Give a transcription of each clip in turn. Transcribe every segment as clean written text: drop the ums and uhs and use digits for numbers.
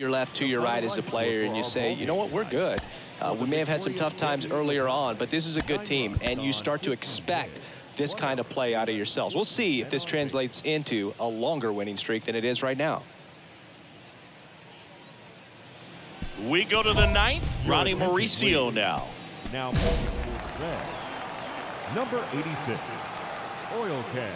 your left to your right as a player and you say, you know what, we're good. We may have had some tough times earlier on, but this is a good team, and you start to expect this kind of play out of yourselves. We'll see if this translates into a longer winning streak than it is right now. We go to the ninth. Ronnie Mauricio now. Now, red, number 86, Oil Can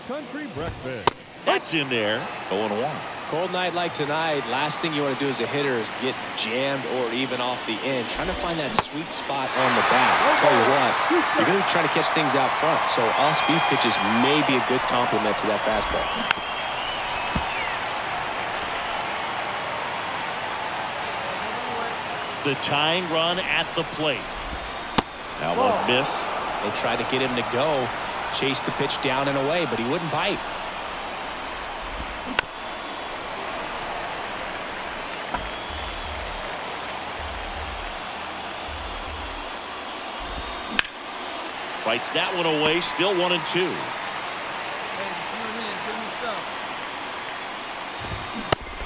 Country Breakfast. That's in there. 0-1. Cold night like tonight, last thing you want to do as a hitter is get jammed or even off the end. Trying to find that sweet spot on the bat. I'll tell you what, you're going to be trying to catch things out front, so off-speed pitches may be a good complement to that fastball. The tying run at the plate. That one missed. They tried to get him to go, chase the pitch down and away, but he wouldn't bite. Fights that one away, still 1-2.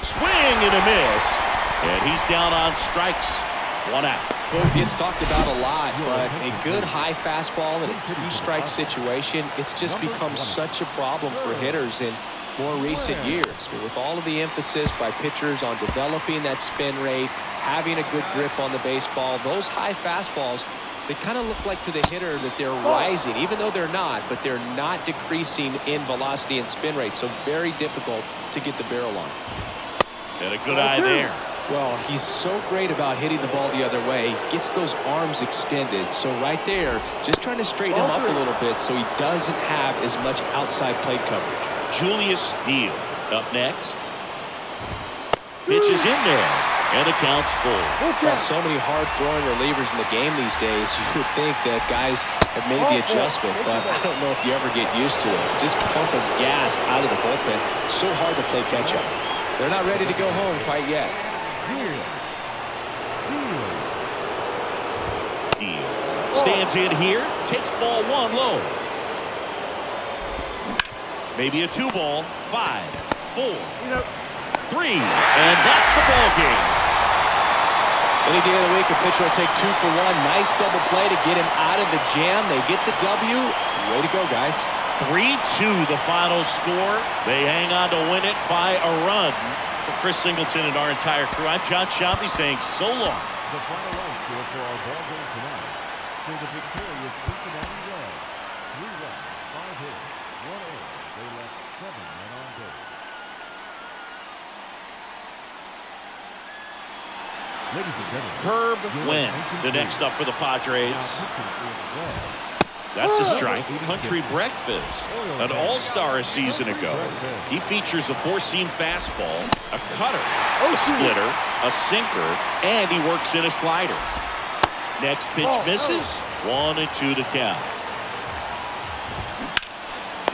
Swing and a miss. And he's down on strikes. 1 out. Gets talked about a lot, but a good high fastball in a 2-strike situation, it's just become such a problem for hitters in more recent years. With all of the emphasis by pitchers on developing that spin rate, having a good grip on the baseball, those high fastballs, they kind of look like to the hitter that they're rising, even though they're not, but they're not decreasing in velocity and spin rate, so very difficult to get the barrel on. And a good eye there. Well, he's so great about hitting the ball the other way. He gets those arms extended. So right there, just trying to straighten him up a little bit so he doesn't have as much outside plate coverage. Julius Deal up next. Pitch is in there. And the count's full. Got so many hard-throwing relievers in the game these days, you would think that guys have made the adjustment, but I don't know if you ever get used to it. Just pumping gas out of the bullpen. So hard to play catch-up. They're not ready to go home quite yet. Deal. Stands in here. Takes ball 1 low. Maybe a 2-ball. 5, 4, 3. And that's the ball game. Any day of the week, a pitcher will take 2 for 1. Nice double play to get him out of the jam. They get the W. Way to go, guys. 3-2 the final score. They hang on to win it by a run. For Chris Singleton and our entire crew, I'm John Sciambi saying so long. The final run score for our ball game tonight. For the victorious Cincinnati Reds, 3 runs, 5 hits, 1 error. They left 7 men on base. Ladies and gentlemen, Herb Wynn, the next up for the Padres. That's a strike. Country Breakfast, an all-star a season ago. He features a 4-seam fastball, a cutter, a splitter, a sinker, and he works in a slider. Next pitch misses. 1-2 to count.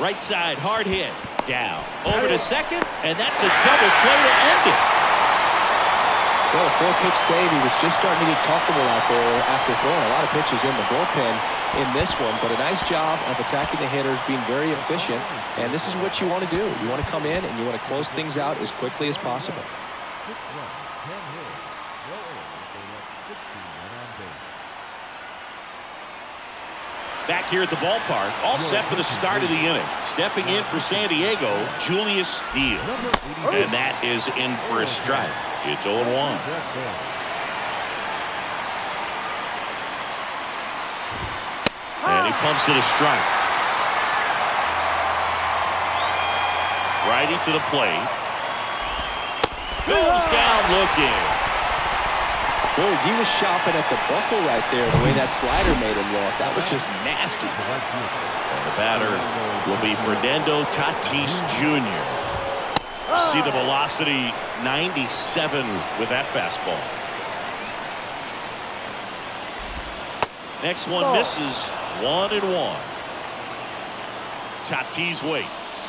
Right side, hard hit. Down. Over to second, and that's a double play to end it. Well, a 4-pitch save. He was just starting to get comfortable out there after throwing a lot of pitches in the bullpen in this one, but a nice job of attacking the hitters, being very efficient, and this is what you want to do. You want to come in and you want to close things out as quickly as possible. 6 runs, 10 hits, no errors. They left 16 men on base. Back here at the ballpark, all set for the start of the inning. Stepping in for San Diego, Julius Deal. And that is in for a strike. It's 0-1. And he pumps it a strike. Righty to the plate. Goes down looking. Boy, he was shopping at the buckle right there, the way that slider made him look. That was just nasty. And the batter will be Fernando Tatis Jr. See the velocity, 97 with that fastball. Next one misses. 1-1. Tatis waits.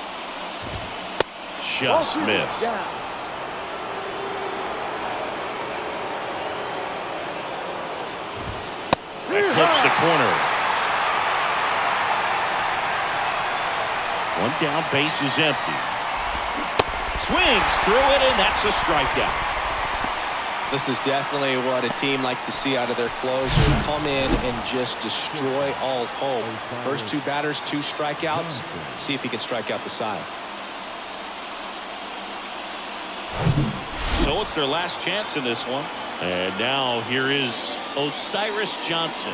Just missed. That clips the corner. One down, base is empty. Swings through it, and that's a strikeout. This is definitely what a team likes to see out of their closer. Come in and just destroy all hope. First 2 batters, 2 strikeouts. See if he can strike out the side. So it's their last chance in this one. And now here is Osiris Johnson.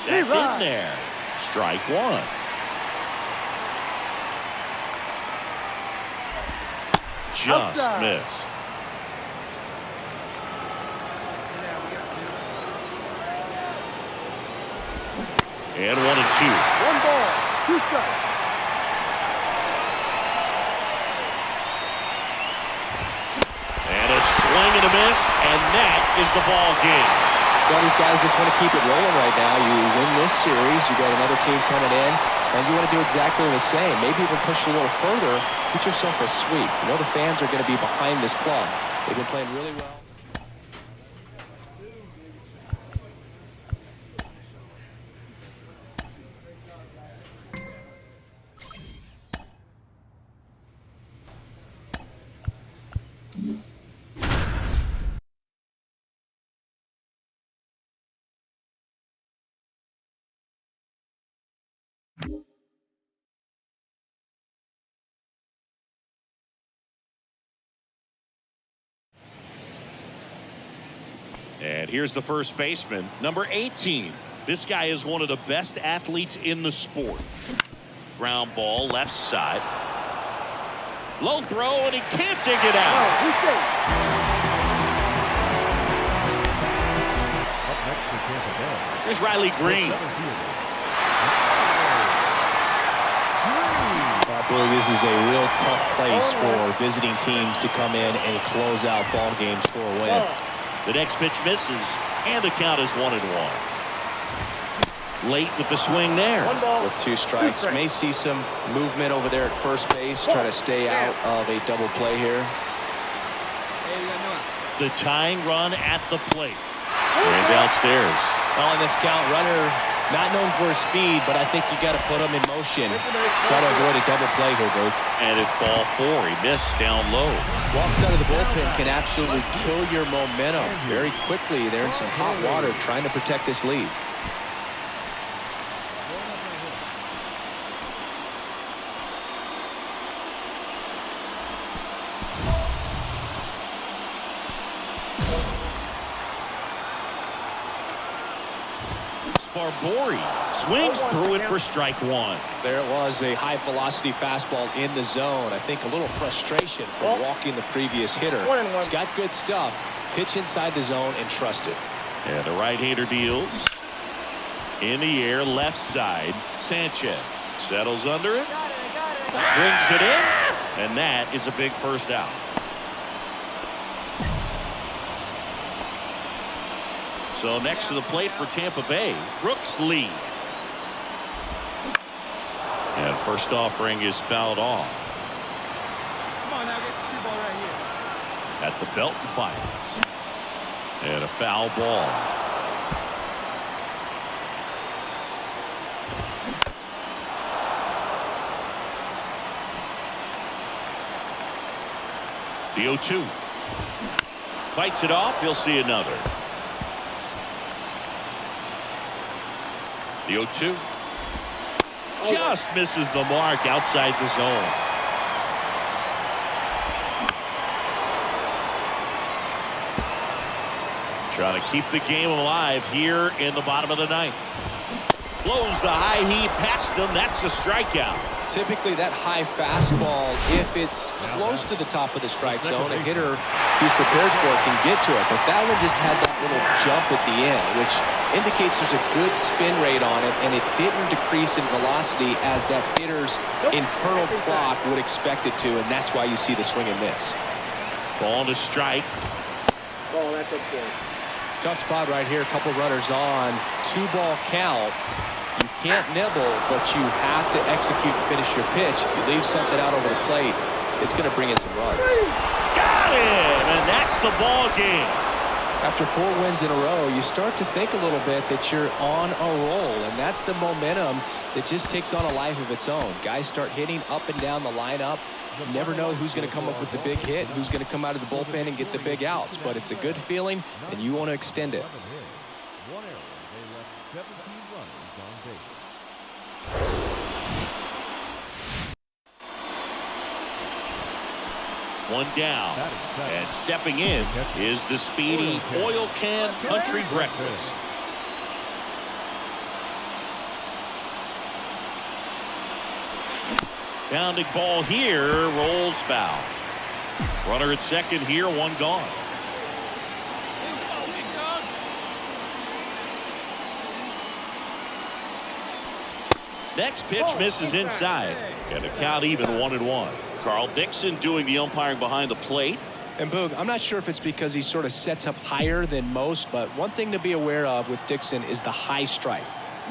That's in there. Strike 1. Just missed. And 1-2. 1 ball, 2 strikes. And a swing and a miss, and that is the ball game. Well, these guys just want to keep it rolling right now. You win this series, you got another team coming in, and you want to do exactly the same. Maybe even push a little further, get yourself a sweep. You know the fans are going to be behind this club. They've been playing really well. And here's the first baseman, number 18. This guy is one of the best athletes in the sport. Ground ball, left side. Low throw, and he can't dig it out. Up next for Tampa Bay. Here's Riley Green. I believe this is a real tough place for visiting teams to come in and close out ball games for a win. The next pitch misses, and the count is 1-1. Late with the swing there. With 2 strikes. May see some movement over there at first base. Try to stay out of a double play here. The tying run at the plate. And downstairs. Well, in this count, runner not known for his speed, but I think you got to put him in motion. Try to avoid a double play here, Dave. And it's ball 4. He missed down low. Walks out of the bullpen can absolutely kill your momentum very quickly. They're in some hot water trying to protect this lead. Barbori swings through it for strike 1. There it was, a high velocity fastball in the zone. I think a little frustration from walking the previous hitter. He's got good stuff. Pitch inside the zone and trust it. And the right-hander deals. In the air, left side. Sanchez settles under it. Brings it in. And that is a big first out. So next to the plate for Tampa Bay, Brooks Lee. And first offering is fouled off. Come on now, get some cue ball right here. At the belt and fires. And a foul ball. The 0-2. Fights it off. He'll see another. The 0-2. Just misses the mark outside the zone. Trying to keep the game alive here in the bottom of the 9th. Blows the high heat past him. That's a strikeout. Typically that high fastball, if it's close to the top of the strike zone, a hitter who's prepared for it can get to it. But that one just had that little jump at the end, which indicates there's a good spin rate on it, and it didn't decrease in velocity as that hitter's internal clock would expect it to, and that's why you see the swing and miss. Ball to strike. Ball, that's a good. Tough spot right here. A couple runners on. 2-ball count. You can't nibble, but you have to execute and finish your pitch. If you leave something out over the plate, it's going to bring in some runs. Got him, and that's the ball game. After 4 wins in a row, you start to think a little bit that you're on a roll, and that's the momentum that just takes on a life of its own. Guys start hitting up and down the lineup. You never know who's going to come up with the big hit, who's going to come out of the bullpen and get the big outs. But it's a good feeling, and you want to extend it. 1 error. They left 17 runners on base. One down. And stepping in is the speedy Oil Can Country Breakfast. Pounding ball here, rolls foul. Runner at second here, one gone. Next pitch misses inside. And the count even 1-1. Carl Dixon doing the umpiring behind the plate. And Boog, I'm not sure if it's because he sort of sets up higher than most, but one thing to be aware of with Dixon is the high strike.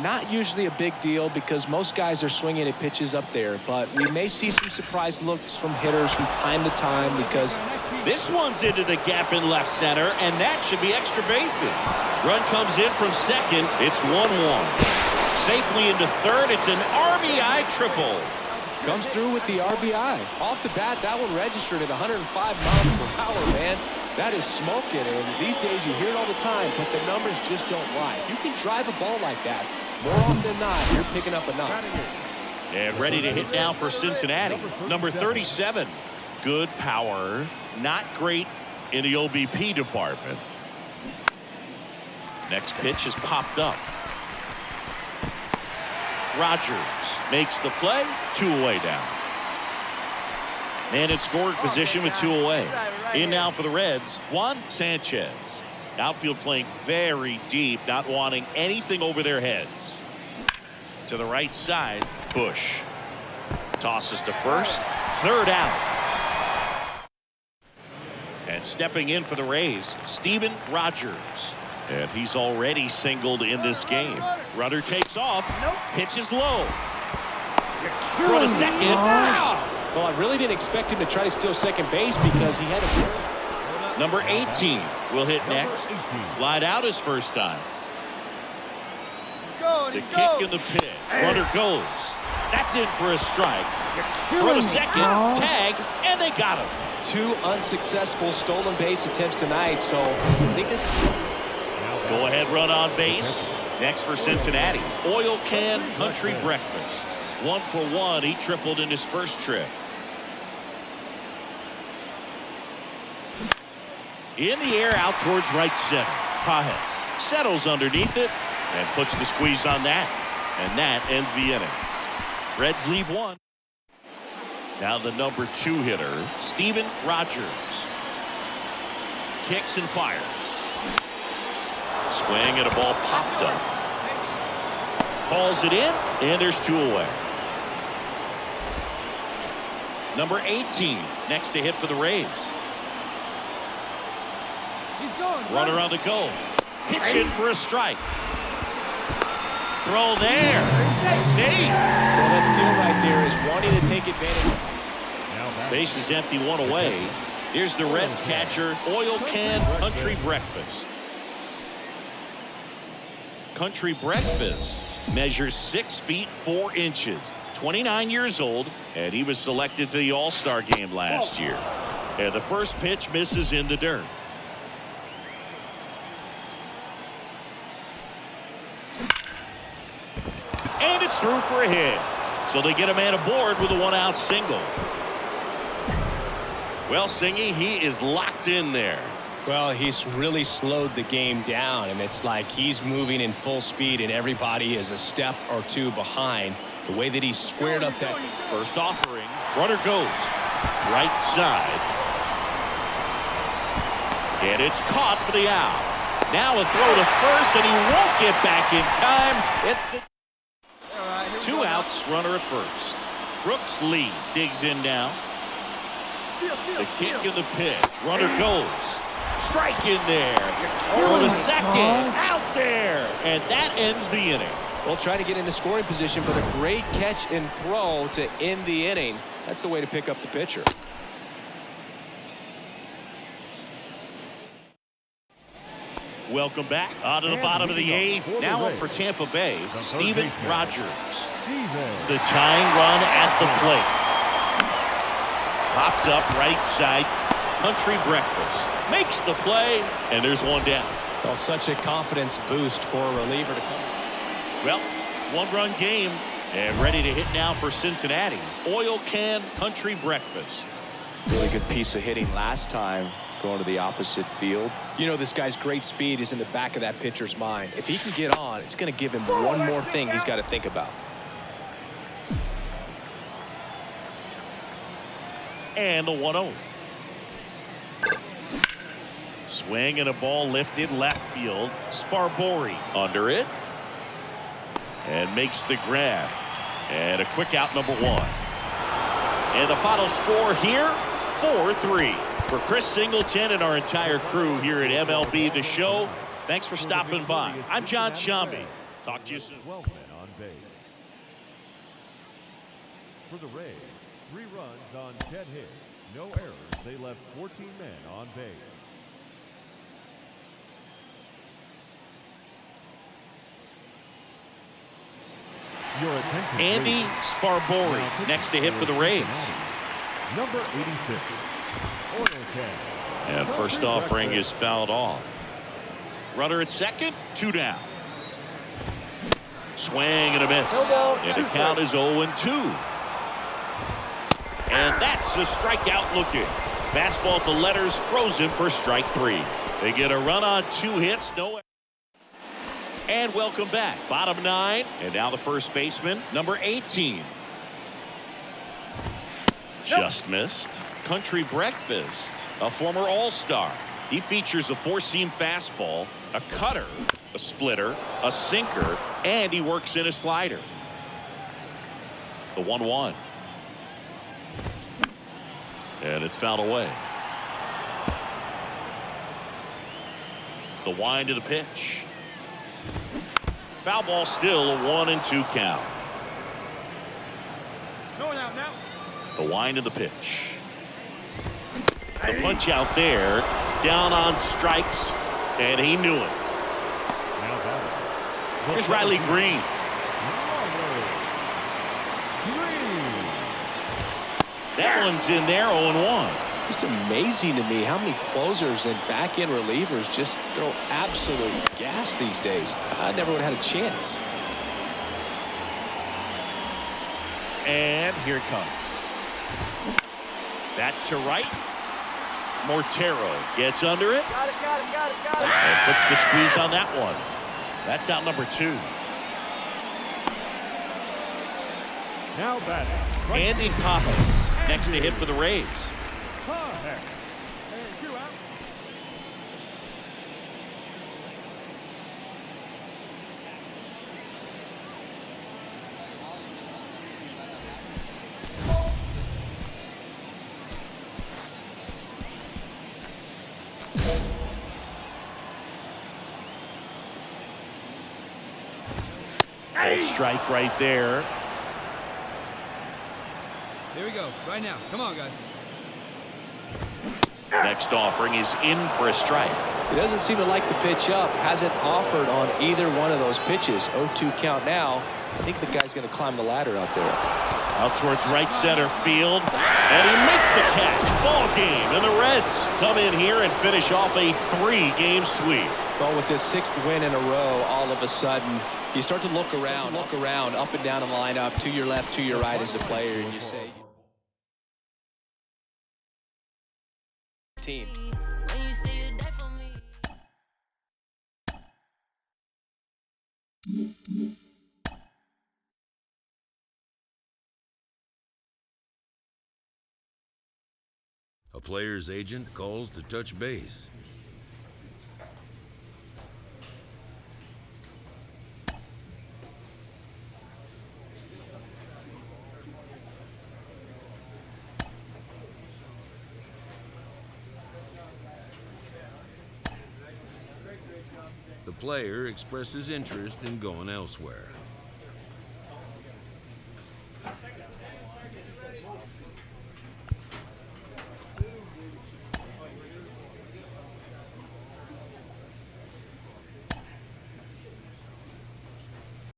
Not usually a big deal because most guys are swinging at pitches up there, but we may see some surprise looks from hitters from time to time because this one's into the gap in left center, and that should be extra bases. Run comes in from second. It's 1-1. Safely into third. It's an RBI triple. Comes through with the RBI. Off the bat, that one registered at 105 miles per hour, man. That is smoking, and these days you hear it all the time, but the numbers just don't lie. You can drive a ball like that. More often than not, you're picking up a knock. And ready to hit now for Cincinnati. Number 37. Good power. Not great in the OBP department. Next pitch is popped up. Rogers makes the play. 2 away down. And in scoring position with 2 away. In now for the Reds, Juan Sanchez. Outfield playing very deep, not wanting anything over their heads. To the right side, Bush. Tosses to first. Third out. And stepping in for the Rays, Steven Rogers. And he's already singled in this game. Runner takes off. Pitches low. Throw to second. Well, I really didn't expect him to try to steal second base because he had a... Number 18 will hit next. Lied out his first time. The kick in the pitch. Runner goes. That's in for a strike. Throw to second. Tag. And they got him. 2 unsuccessful stolen base attempts tonight, so I think this... Go ahead run on base. Next for Cincinnati, Oil Can Country Breakfast. 1 for 1. He tripled in his first trip. In the air out towards right center. Pajes settles underneath it and puts the squeeze on that. And that ends the inning. Reds leave 1. Now the number 2 hitter, Steven Rogers. Kicks and fires. Swing and a ball popped up. Hauls it in, and there's 2 away. Number 18, next to hit for the Rays. Runner on the go. Pitch in for a strike. Throw there. Safe. Well, that steal right there is wanting to take advantage. Base is empty, 1 away. Here's the Reds catcher, Oil Can Country Breakfast. Country Breakfast measures 6 feet 4 inches, 29 years old, and he was selected to the All-Star game last year. And the first pitch misses in the dirt. And it's through for a hit. So they get a man aboard with a 1-out single. Well, Singy, he is locked in there. Well, he's really slowed the game down, and it's like he's moving in full speed, and everybody is a step or 2 behind. The way that he squared up that first offering. Runner goes. Right side. And it's caught for the out. Now a throw to first, and he won't get back in time. It's 2 outs, runner at first. Brooks Lee digs in now. The kick in the pitch. Runner goes. Strike in there. Throw to second. Out there. And that ends the inning. Well, trying to get into scoring position, but a great catch and throw to end the inning. That's the way to pick up the pitcher. Welcome back. On to the bottom of the 8th. Now up for Tampa Bay, Steven Rogers. The tying run at the plate. Popped up right side. Country breakfast. Makes the play, and there's one down. Well, such a confidence boost for a reliever to come. Well, one-run game, and ready to hit now for Cincinnati. Oil Can Country Breakfast. Really good piece of hitting last time going to the opposite field. You know, this guy's great speed is in the back of that pitcher's mind. If he can get on, it's going to give him one more thing he's got to think about. And the 1-0. Swing and a ball lifted left field. Sparbori under it. And makes the grab. And a quick out, number 1. And the final score here, 4-3. For Chris Singleton and our entire crew here at MLB The Show, thanks for stopping by. I'm John Sciambi. Talk to you soon. 12 men on base. For the Rays, 3 runs on 10 hits, no errors. They left 14 men on base. Your attention, Andy please. Sparbori next to hit for the Rays. Number 86. Oil Can. And first offering is fouled off. Runner at second, 2 down. Swing and a miss. And the count is 0-2. And that's a strikeout looking. Fastball at the letters, throws him for strike 3. They get a run on 2 hits, no. And welcome back. Bottom 9. And now the first baseman, number 18. Just missed. Country Breakfast, a former All-Star. He features a 4-seam fastball, a cutter, a splitter, a sinker, and he works in a slider. The 1-1. And it's fouled away. The wind of the pitch. Foul ball, still a 1-2 count. Going out now. The wind of the pitch. The punch out there, down on strikes, and he knew it. Now batting. Here's Riley Green. That one's in there, 0-1. Just amazing to me how many closers and back-end relievers just throw absolute gas these days. I never would have had a chance. And here it comes. That to right. Mortero gets under it. Got it. And puts the squeeze on that one. That's out number 2. Now batting. Andy Pajas next to hit for the Rays. Pajas. And 2 out. Old strike right there. Here we go, right now. Come on, guys. Next offering is in for a strike. He doesn't seem to like to pitch up. Hasn't offered on either one of those pitches. 0-2 count now. I think the guy's going to climb the ladder out there. Out towards right center field. And he makes the catch. Ball game. And the Reds come in here and finish off a 3-game sweep. Well, with this 6th win in a row, all of a sudden, you start to look around, up and down the lineup, to your left, to your right as a player, and you say, team. A player's agent calls to touch base. The player expresses interest in going elsewhere.